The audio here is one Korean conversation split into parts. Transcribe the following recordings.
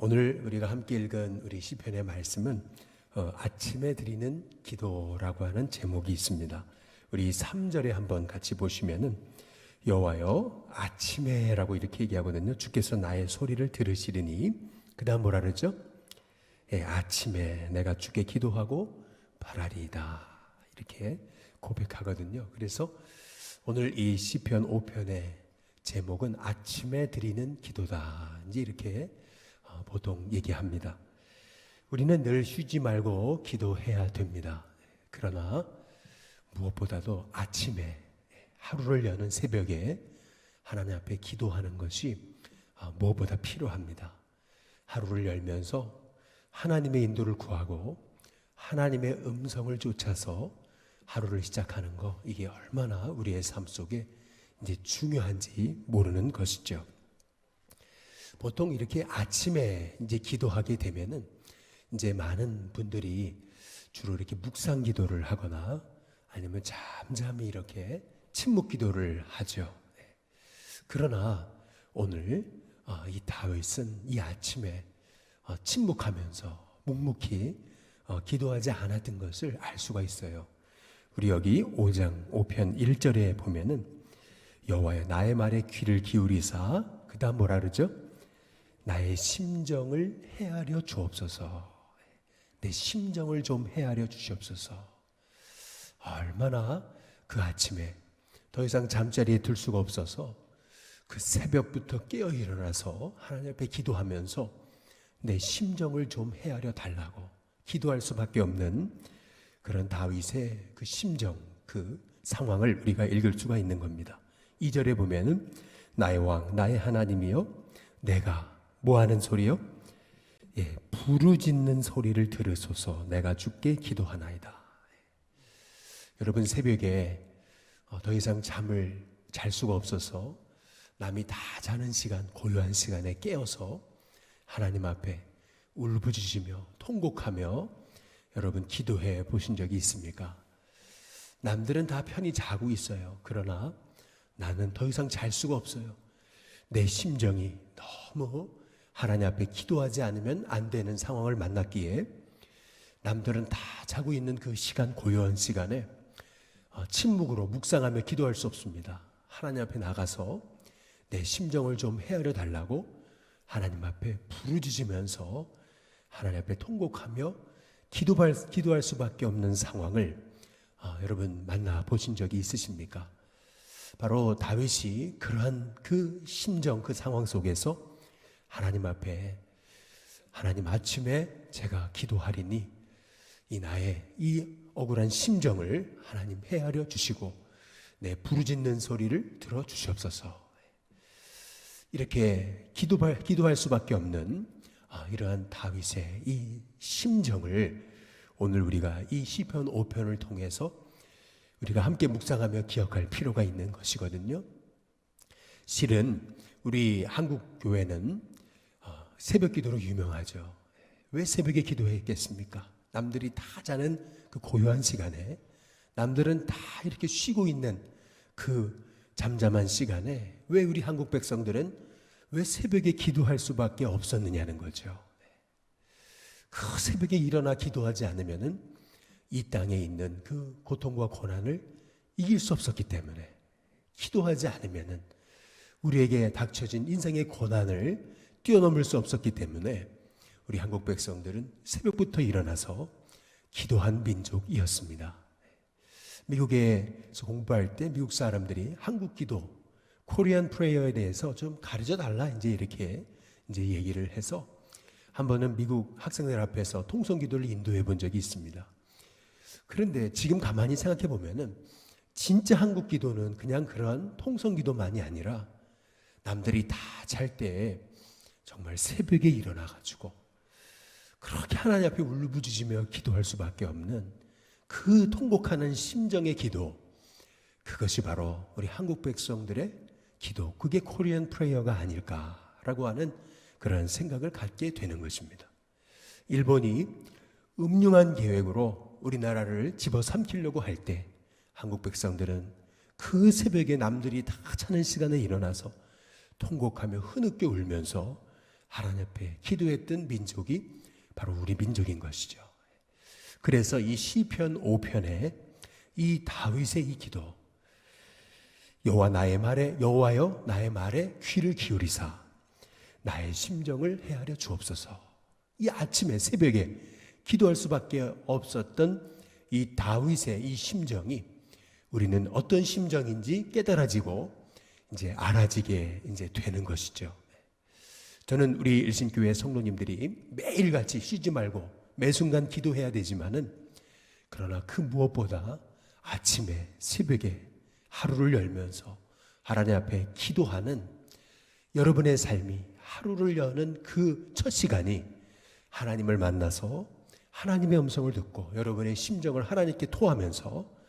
오늘 우리가 함께 읽은 우리 시편의 말씀은 아침에 드리는 기도라고 하는 제목이 있습니다. 우리 3절에 한번 같이 보시면은 여호와여 아침에라고 이렇게 얘기하거든요. 주께서 나의 소리를 들으시리니 그 다음 뭐라 그러죠? 아침에 내가 주께 기도하고 바라리이다 이렇게 고백하거든요. 그래서 오늘 이 시편 5편의 제목은 아침에 드리는 기도다 이제 이렇게 보통 얘기합니다. 우리는 늘 쉬지 말고 기도해야 됩니다. 그러나 무엇보다도 아침에 하루를 여는 새벽에 하나님 앞에 기도하는 것이 무엇보다 필요합니다. 하루를 열면서 하나님의 인도를 구하고 하나님의 음성을 쫓아서 하루를 시작하는 거, 이게 얼마나 우리의 삶 속에 이제 중요한지 모르는 것이죠. 보통 이렇게 아침에 이제 기도하게 되면은 이제 많은 분들이 주로 이렇게 묵상 기도를 하거나 아니면 잠잠히 이렇게 침묵 기도를 하죠. 그러나 오늘 이 다윗은 이 아침에 침묵하면서 묵묵히 기도하지 않았던 것을 알 수가 있어요. 우리 여기 5장 5편 1절에 보면은 여호와여 나의 말에 귀를 기울이사 그 다음 뭐라 그러죠? 나의 심정을 헤아려 주옵소서. 내 심정을 좀 헤아려 주시옵소서. 얼마나 그 아침에 더 이상 잠자리에 들 수가 없어서 그 새벽부터 깨어 일어나서 하나님 앞에 기도하면서 내 심정을 좀 헤아려 달라고 기도할 수밖에 없는 그런 다윗의 그 심정, 그 상황을 우리가 읽을 수가 있는 겁니다. 2절에 보면은 나의 왕, 나의 하나님이여 내가 뭐 하는 소리요? 부르짖는 소리를 들으소서. 내가 주께 기도하나이다. 여러분 새벽에 더 이상 잠을 잘 수가 없어서 남이 다 자는 시간, 고요한 시간에 깨어서 하나님 앞에 울부짖으며 통곡하며 여러분 기도해 보신 적이 있습니까? 남들은 다 편히 자고 있어요. 그러나 나는 더 이상 잘 수가 없어요. 내 심정이 너무 하나님 앞에 기도하지 않으면 안 되는 상황을 만났기에 남들은 다 자고 있는 그 시간, 고요한 시간에 침묵으로 묵상하며 기도할 수 없습니다. 하나님 앞에 나가서 내 심정을 좀 헤아려 달라고 하나님 앞에 부르짖으면서 하나님 앞에 통곡하며 기도할 수밖에 없는 상황을 여러분 만나보신 적이 있으십니까? 바로 다윗이 그러한 그 심정, 그 상황 속에서 하나님 앞에 하나님 아침에 제가 기도하리니 이 나의 이 억울한 심정을 하나님 헤아려 주시고 내 부르짖는 소리를 들어 주시옵소서. 이렇게 기도할 수밖에 없는 이러한 다윗의 이 심정을 오늘 우리가 이 시편 5편을 통해서 우리가 함께 묵상하며 기억할 필요가 있는 것이거든요. 실은 우리 한국 교회는 새벽 기도로 유명하죠. 왜 새벽에 기도했겠습니까? 남들이 다 자는 그 고요한 시간에, 남들은 다 이렇게 쉬고 있는 그 잠잠한 시간에 왜 우리 한국 백성들은 왜 새벽에 기도할 수밖에 없었느냐는 거죠. 그 새벽에 일어나 기도하지 않으면은 이 땅에 있는 그 고통과 고난을 이길 수 없었기 때문에, 기도하지 않으면은 우리에게 닥쳐진 인생의 고난을 뛰어넘을 수 없었기 때문에 우리 한국 백성들은 새벽부터 일어나서 기도한 민족이었습니다. 미국에서 공부할 때 미국 사람들이 한국 기도, 코리안 프레이어에 대해서 좀 가르쳐 달라 이제 이렇게 이제 얘기를 해서 한 번은 미국 학생들 앞에서 통성 기도를 인도해 본 적이 있습니다. 그런데 지금 가만히 생각해 보면은 진짜 한국 기도는 그냥 그런 통성 기도만이 아니라 남들이 다 잘 때 정말 새벽에 일어나 가지고 그렇게 하나님 앞에 울부짖으며 기도할 수밖에 없는 그 통곡하는 심정의 기도, 그것이 바로 우리 한국 백성들의 기도, 그게 코리안 프레이어가 아닐까라고 하는 그런 생각을 갖게 되는 것입니다. 일본이 음흉한 계획으로 우리나라를 집어삼키려고 할 때 한국 백성들은 그 새벽에 남들이 다 자는 시간에 일어나서 통곡하며 흐느껴 울면서 하나님 앞에 기도했던 민족이 바로 우리 민족인 것이죠. 그래서 이 시편 5편에 이 다윗의 이 기도, 여호와여 나의 말에 귀를 기울이사 나의 심정을 헤아려 주옵소서. 이 아침에 새벽에 기도할 수밖에 없었던 이 다윗의 이 심정이 우리는 어떤 심정인지 깨달아지고 이제 알아지게 이제 되는 것이죠. 저는 우리 일신교회 성도님들이 매일같이 쉬지 말고 매 순간 기도해야 되지만은, 그러나 그 무엇보다 아침에 새벽에 하루를 열면서 하나님 앞에 기도하는 여러분의 삶이, 하루를 여는 그 첫 시간이 하나님을 만나서 하나님의 음성을 듣고 여러분의 심정을 하나님께 토하면서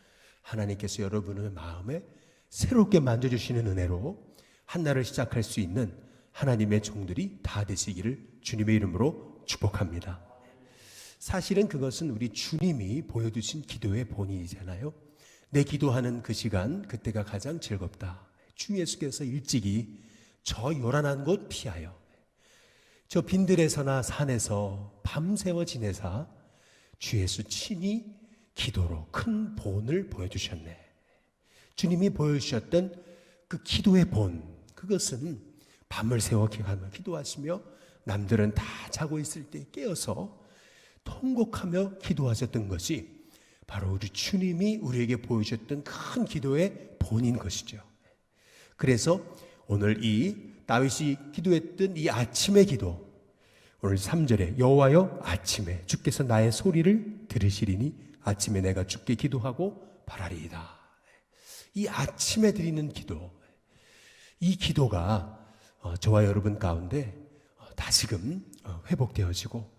하나님께서 여러분의 마음에 새롭게 만져주시는 은혜로 한날을 시작할 수 있는 하나님의 종들이 다 되시기를 주님의 이름으로 축복합니다. 사실은 그것은 우리 주님이 보여주신 기도의 본이잖아요. 내 기도하는 그 시간, 그때가 가장 즐겁다. 주 예수께서 일찍이 저 요란한 곳 피하여 저 빈들에서나 산에서 밤새워 지내사 주 예수 친히 기도로 큰 본을 보여주셨네. 주님이 보여주셨던 그 기도의 본, 그것은 밤을 새워 기도하시며 남들은 다 자고 있을 때 깨어서 통곡하며 기도하셨던 것이 바로 우리 주님이 우리에게 보여주셨던 큰 기도의 본인 것이죠. 그래서 오늘 이 다윗이 기도했던 이 아침의 기도, 오늘 3절에 여호와여 아침에 주께서 나의 소리를 들으시리니 아침에 내가 주께 기도하고 바라리이다. 이 아침에 드리는 기도, 이 기도가 저와 여러분 가운데 다시금 회복되어지고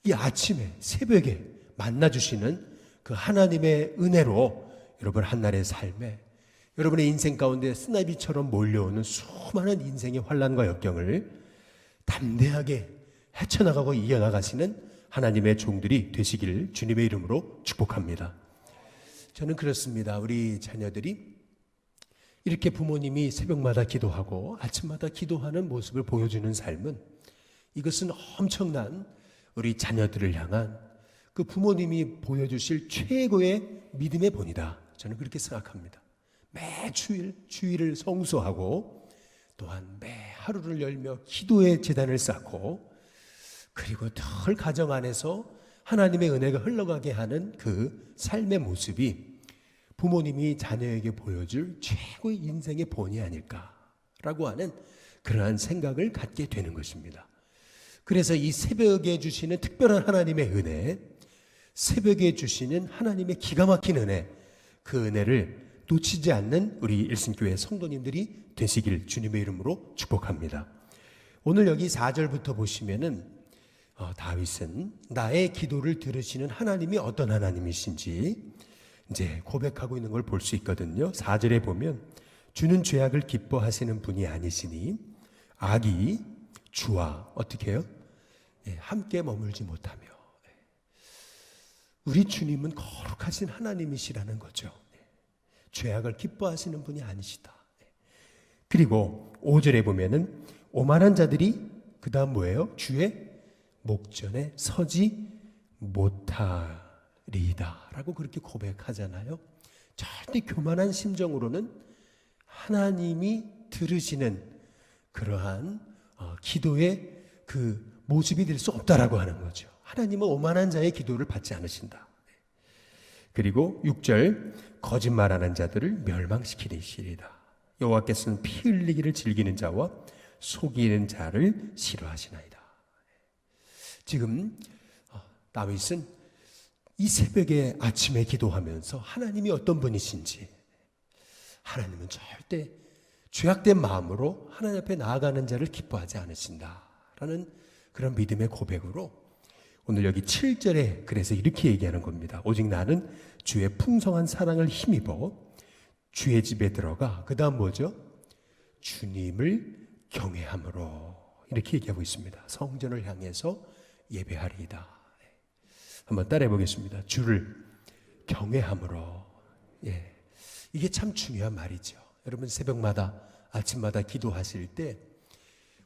이 아침에 새벽에 만나주시는 그 하나님의 은혜로 여러분 한날의 삶에 여러분의 인생 가운데 쓰나미처럼 몰려오는 수많은 인생의 환난과 역경을 담대하게 헤쳐나가고 이겨나가시는 하나님의 종들이 되시기를 주님의 이름으로 축복합니다. 저는 그렇습니다. 우리 자녀들이 이렇게 부모님이 새벽마다 기도하고 아침마다 기도하는 모습을 보여주는 삶은, 이것은 엄청난 우리 자녀들을 향한 그 부모님이 보여주실 최고의 믿음의 본이다. 저는 그렇게 생각합니다. 매 주일을 성수하고 또한 매 하루를 열며 기도의 제단을 쌓고, 그리고 늘 가정 안에서 하나님의 은혜가 흘러가게 하는 그 삶의 모습이 부모님이 자녀에게 보여줄 최고의 인생의 본이 아닐까라고 하는 그러한 생각을 갖게 되는 것입니다. 그래서 이 새벽에 주시는 특별한 하나님의 은혜, 새벽에 주시는 하나님의 기가 막힌 은혜, 그 은혜를 놓치지 않는 우리 일신교회 성도님들이 되시길 주님의 이름으로 축복합니다. 오늘 여기 4절부터 보시면은 다윗은 나의 기도를 들으시는 하나님이 어떤 하나님이신지 이제 고백하고 있는 걸 볼 수 있거든요. 4절에 보면 주는 죄악을 기뻐하시는 분이 아니시니 악이 주와 어떻게 해요? 함께 머물지 못하며. 우리 주님은 거룩하신 하나님이시라는 거죠. 죄악을 기뻐하시는 분이 아니시다. 그리고 5절에 보면은 오만한 자들이 그 다음 뭐예요? 주의 목전에 서지 못하리이다 라고 그렇게 고백하잖아요. 절대 교만한 심정으로는 하나님이 들으시는 그러한 기도의 그 모습이 될 수 없다라고 하는 거죠. 하나님은 오만한 자의 기도를 받지 않으신다. 그리고 6절 거짓말하는 자들을 멸망시키리시리다. 여호와께서는 피 흘리기를 즐기는 자와 속이는 자를 싫어하시나이다. 지금 다윗은 이 새벽에 아침에 기도하면서 하나님이 어떤 분이신지, 하나님은 절대 죄악된 마음으로 하나님 앞에 나아가는 자를 기뻐하지 않으신다라는 그런 믿음의 고백으로 오늘 여기 7절에 그래서 이렇게 얘기하는 겁니다. 오직 나는 주의 풍성한 사랑을 힘입어 주의 집에 들어가, 그 다음 뭐죠? 주님을 경외함으로, 이렇게 얘기하고 있습니다. 성전을 향해서 예배하리이다. 한번 따라해 보겠습니다. 주를 경외함으로. 이게 참 중요한 말이죠. 여러분 새벽마다 아침마다 기도하실 때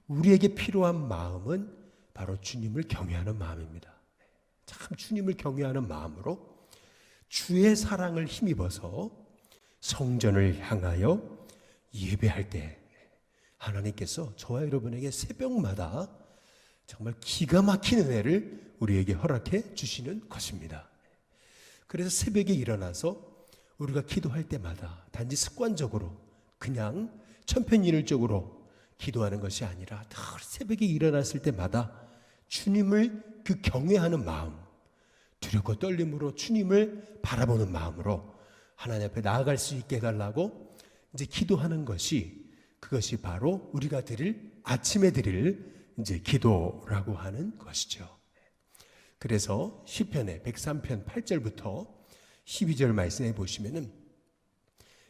우리에게 필요한 마음은 바로 주님을 경외하는 마음입니다. 참 주님을 경외하는 마음으로 주의 사랑을 힘입어서 성전을 향하여 예배할 때 하나님께서 저와 여러분에게 새벽마다 정말 기가 막힌 은혜를 우리에게 허락해 주시는 것입니다. 그래서 새벽에 일어나서 우리가 기도할 때마다 단지 습관적으로 그냥 천편일률적으로 기도하는 것이 아니라 늘 새벽에 일어났을 때마다 주님을 그 경외하는 마음, 두렵고 떨림으로 주님을 바라보는 마음으로 하나님 앞에 나아갈 수 있게 해달라고 이제 기도하는 것이, 그것이 바로 우리가 드릴 아침에 드릴 이제 기도라고 하는 것이죠. 그래서 시편의 103편 8절부터 12절 말씀해 보시면은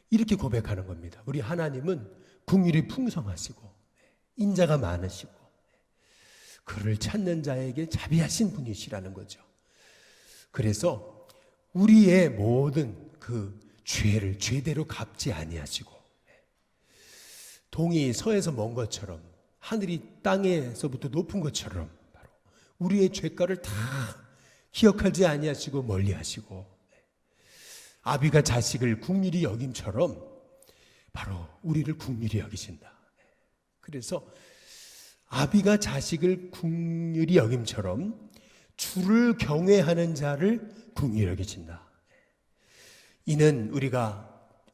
이렇게 고백하는 겁니다. 우리 하나님은 긍휼이 풍성하시고 인자가 많으시고 그를 찾는 자에게 자비하신 분이시라는 거죠. 그래서 우리의 모든 그 죄를 죄대로 갚지 아니하시고 동이 서에서 먼 것처럼 하늘이 땅에서부터 높은 것처럼 바로 우리의 죄가를 다 기억하지 아니하시고 멀리하시고 아비가 자식을 긍휼히 여김처럼 바로 우리를 긍휼히 여기신다. 그래서 아비가 자식을 긍휼히 여김처럼 주를 경외하는 자를 긍휼히 여기신다. 이는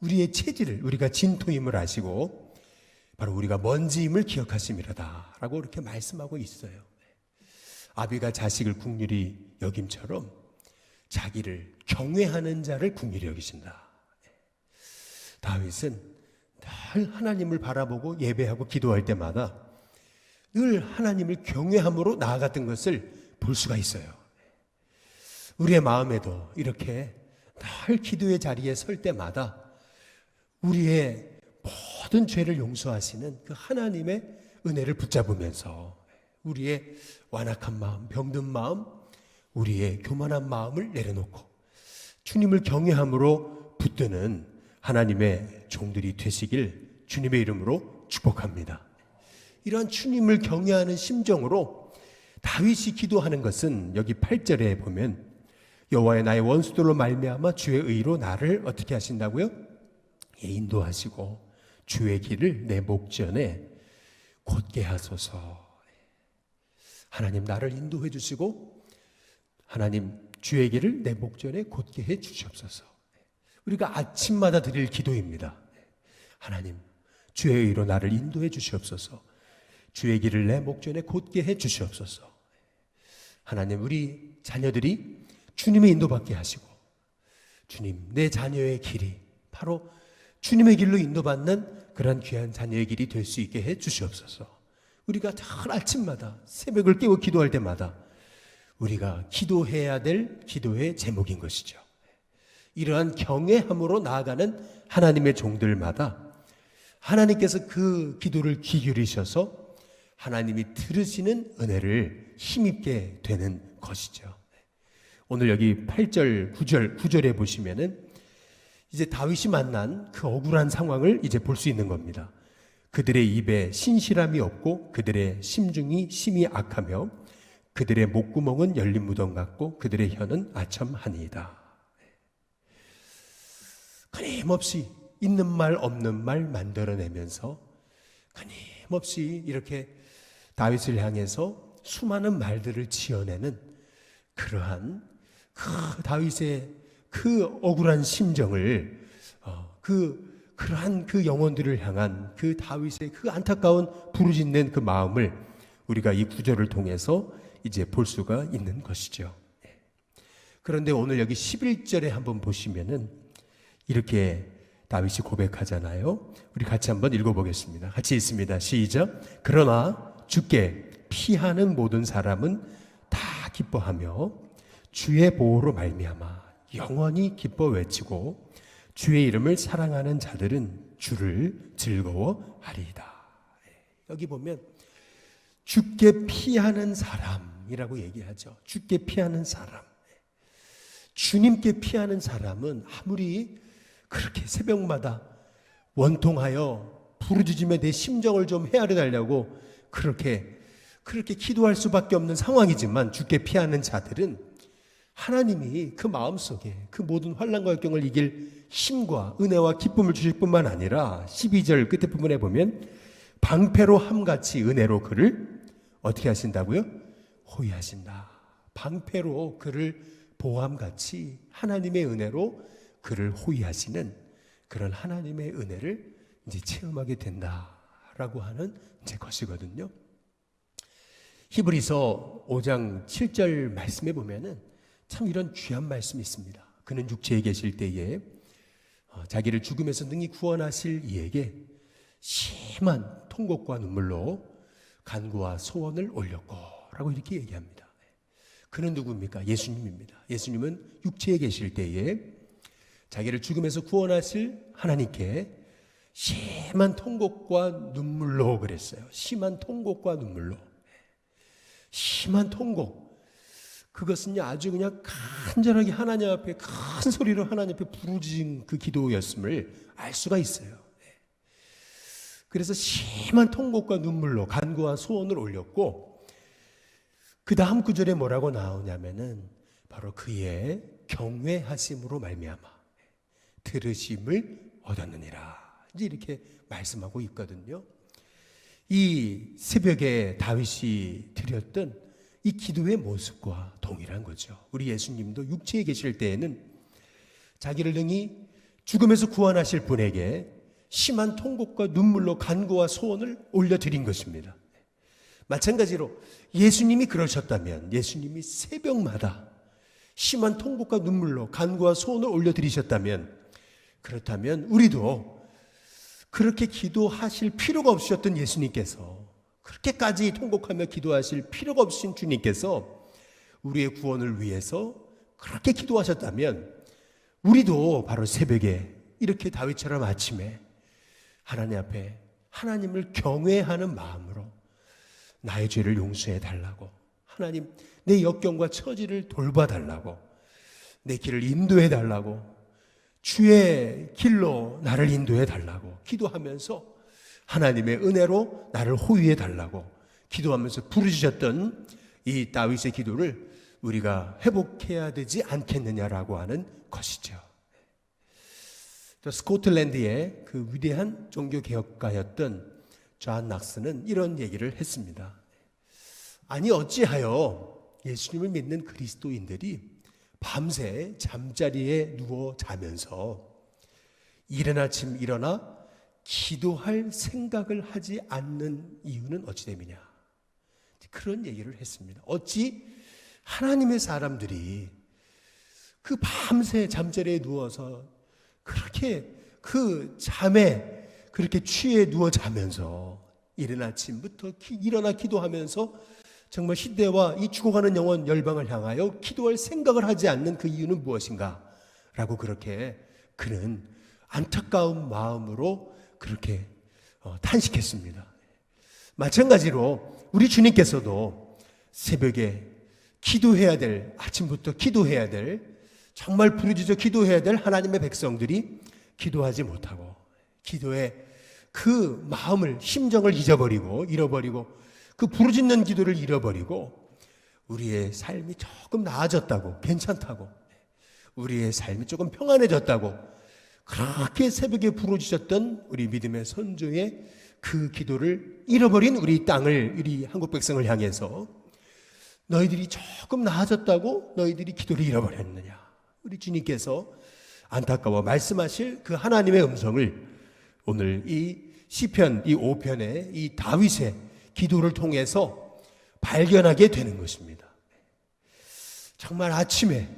우리의 체질을, 우리가 진토임을 아시고 바로 우리가 먼지임을 기억하심이라다 라고 이렇게 말씀하고 있어요. 아비가 자식을 긍휼히 여김처럼 자기를 경외하는 자를 긍휼히 여기신다. 다윗은 늘 하나님을 바라보고 예배하고 기도할 때마다 늘 하나님을 경외함으로 나아갔던 것을 볼 수가 있어요. 우리의 마음에도 이렇게 늘 기도의 자리에 설 때마다 우리의 모든 죄를 용서하시는 그 하나님의 은혜를 붙잡으면서 우리의 완악한 마음, 병든 마음, 우리의 교만한 마음을 내려놓고 주님을 경외함으로 붙드는 하나님의 종들이 되시길 주님의 이름으로 축복합니다. 이러한 주님을 경외하는 심정으로 다윗이 기도하는 것은 여기 8절에 보면 여호와의 나의 원수들로 말미암아 주의 의로 나를 어떻게 하신다고요? 인도하시고 주의 길을 내 목전에 곧게 하소서. 하나님 나를 인도해 주시고 하나님 주의 길을 내 목전에 곧게 해 주시옵소서. 우리가 아침마다 드릴 기도입니다. 하나님 주의 의로 나를 인도해 주시옵소서. 주의 길을 내 목전에 곧게 해 주시옵소서. 하나님 우리 자녀들이 주님의 인도받게 하시고 주님 내 자녀의 길이 바로 주님의 길로 인도받는 그런 귀한 자녀의 길이 될 수 있게 해 주시옵소서. 우리가 늘 아침마다 새벽을 깨워 기도할 때마다 우리가 기도해야 될 기도의 제목인 것이죠. 이러한 경외함으로 나아가는 하나님의 종들마다 하나님께서 그 기도를 귀 기울이셔서 하나님이 들으시는 은혜를 힘입게 되는 것이죠. 오늘 여기 8절, 9절에 보시면은 이제 다윗이 만난 그 억울한 상황을 이제 볼 수 있는 겁니다. 그들의 입에 신실함이 없고 그들의 심중이 심히 악하며 그들의 목구멍은 열린 무덤 같고 그들의 혀는 아첨하니이다. 끊임없이 있는 말 없는 말 만들어내면서 끊임없이 이렇게 다윗을 향해서 수많은 말들을 지어내는 그러한 그 다윗의 그 억울한 심정을 그러한 그 영혼들을 향한 그 다윗의 그 안타까운 부르짖는 그 마음을 우리가 이 구절을 통해서 이제 볼 수가 있는 것이죠. 그런데 오늘 여기 11절에 한번 보시면은 이렇게 다윗이 고백하잖아요. 우리 같이 한번 읽어보겠습니다. 같이 읽습니다. 시작. 그러나 주께 피하는 모든 사람은 다 기뻐하며 주의 보호로 말미암아 영원히 기뻐 외치고 주의 이름을 사랑하는 자들은 주를 즐거워하리이다. 여기 보면 주께 피하는 사람이라고 얘기하죠. 주께 피하는 사람. 주님께 피하는 사람은 아무리 그렇게 새벽마다 원통하여 부르짖으며 내 심정을 좀 헤아려 달라고 그렇게 기도할 수밖에 없는 상황이지만 죽게 피하는 자들은 하나님이 그 마음속에 그 모든 환난과 역경을 이길 힘과 은혜와 기쁨을 주실 뿐만 아니라 12절 끝에 부분에 보면 방패로 함같이 은혜로 그를 어떻게 하신다고요? 호위하신다. 방패로 그를 보함같이 하나님의 은혜로 그를 호위하시는 그런 하나님의 은혜를 이제 체험하게 된다라고 하는 이제 것이거든요. 히브리서 5장 7절 말씀에 보면은 참 이런 귀한 말씀이 있습니다. 그는 육체에 계실 때에 자기를 죽음에서 능히 구원하실 이에게 심한 통곡과 눈물로 간구와 소원을 올렸고 라고 이렇게 얘기합니다. 그는 누구입니까? 예수님입니다. 예수님은 육체에 계실 때에 자기를 죽음에서 구원하실 하나님께 심한 통곡과 눈물로 그랬어요. 심한 통곡과 눈물로. 심한 통곡. 그것은요, 아주 그냥 간절하게 하나님 앞에 큰 소리로 하나님 앞에 부르짖은 그 기도였음을 알 수가 있어요. 그래서 심한 통곡과 눈물로 간구와 소원을 올렸고, 그 다음 구절에 뭐라고 나오냐면은 바로 그의 경외하심으로 말미암아 들으심을 얻었느니라. 이제 이렇게 말씀하고 있거든요. 이 새벽에 다윗이 드렸던 이 기도의 모습과 동일한 거죠. 우리 예수님도 육체에 계실 때에는 자기를 능히 죽음에서 구원하실 분에게 심한 통곡과 눈물로 간구와 소원을 올려드린 것입니다. 마찬가지로 예수님이 그러셨다면, 예수님이 새벽마다 심한 통곡과 눈물로 간구와 소원을 올려드리셨다면, 그렇다면 우리도 그렇게 기도하실 필요가 없으셨던 예수님께서, 그렇게까지 통곡하며 기도하실 필요가 없으신 주님께서 우리의 구원을 위해서 그렇게 기도하셨다면, 우리도 바로 새벽에 이렇게 다윗처럼 아침에 하나님 앞에 하나님을 경외하는 마음으로 나의 죄를 용서해 달라고, 하나님 내 역경과 처지를 돌봐 달라고, 내 길을 인도해 달라고, 주의 길로 나를 인도해 달라고 기도하면서 하나님의 은혜로 나를 호위해 달라고 기도하면서 부르짖었던 이 다윗의 기도를 우리가 회복해야 되지 않겠느냐라고 하는 것이죠. 스코틀랜드의 그 위대한 종교개혁가였던 존 낙스는 이런 얘기를 했습니다. 아니 어찌하여 예수님을 믿는 그리스도인들이 밤새 잠자리에 누워 자면서 이른 아침 일어나 기도할 생각을 하지 않는 이유는 어찌 됨이냐, 그런 얘기를 했습니다. 어찌 하나님의 사람들이 그 밤새 잠자리에 누워서 그렇게 그 잠에 그렇게 취해 누워 자면서 이른 아침부터 일어나 기도하면서 정말 시대와 이 죽어가는 영혼 열방을 향하여 기도할 생각을 하지 않는 그 이유는 무엇인가? 라고 그렇게 그는 안타까운 마음으로 그렇게 탄식했습니다. 마찬가지로 우리 주님께서도 새벽에 기도해야 될, 아침부터 기도해야 될, 정말 부르짖어 기도해야 될 하나님의 백성들이 기도하지 못하고 기도의 그 마음을, 심정을 잃어버리고 그 부르짖는 기도를 잃어버리고 우리의 삶이 조금 나아졌다고, 괜찮다고, 우리의 삶이 조금 평안해졌다고 그렇게 새벽에 부르짖었던 우리 믿음의 선조의 그 기도를 잃어버린 우리 땅을, 우리 한국 백성을 향해서 너희들이 조금 나아졌다고 너희들이 기도를 잃어버렸느냐, 우리 주님께서 안타까워 말씀하실 그 하나님의 음성을 오늘 이 시편 이 5편의 이 다윗의 기도를 통해서 발견하게 되는 것입니다. 정말 아침에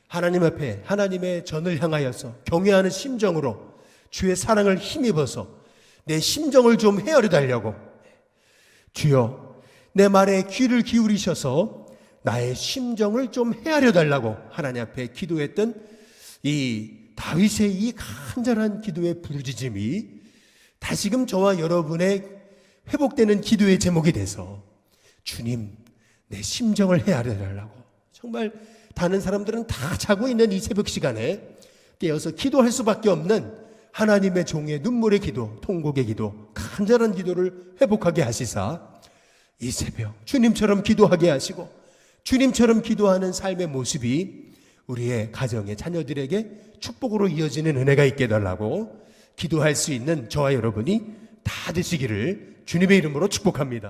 하나님 앞에 하나님의 전을 향하여서 경외하는 심정으로 주의 사랑을 힘입어서 내 심정을 좀 헤아려 달라고, 주여 내 말에 귀를 기울이셔서 나의 심정을 좀 헤아려 달라고 하나님 앞에 기도했던 이 다윗의 이 간절한 기도의 부르짖음이 다시금 저와 여러분의 회복되는 기도의 제목이 돼서 주님 내 심정을 헤아려 달라고, 정말 다른 사람들은 다 자고 있는 이 새벽 시간에 깨어서 기도할 수밖에 없는 하나님의 종의 눈물의 기도, 통곡의 기도, 간절한 기도를 회복하게 하시사 이 새벽 주님처럼 기도하게 하시고 주님처럼 기도하는 삶의 모습이 우리의 가정의 자녀들에게 축복으로 이어지는 은혜가 있게 해달라고 기도할 수 있는 저와 여러분이 다 되시기를 주님의 이름으로 축복합니다.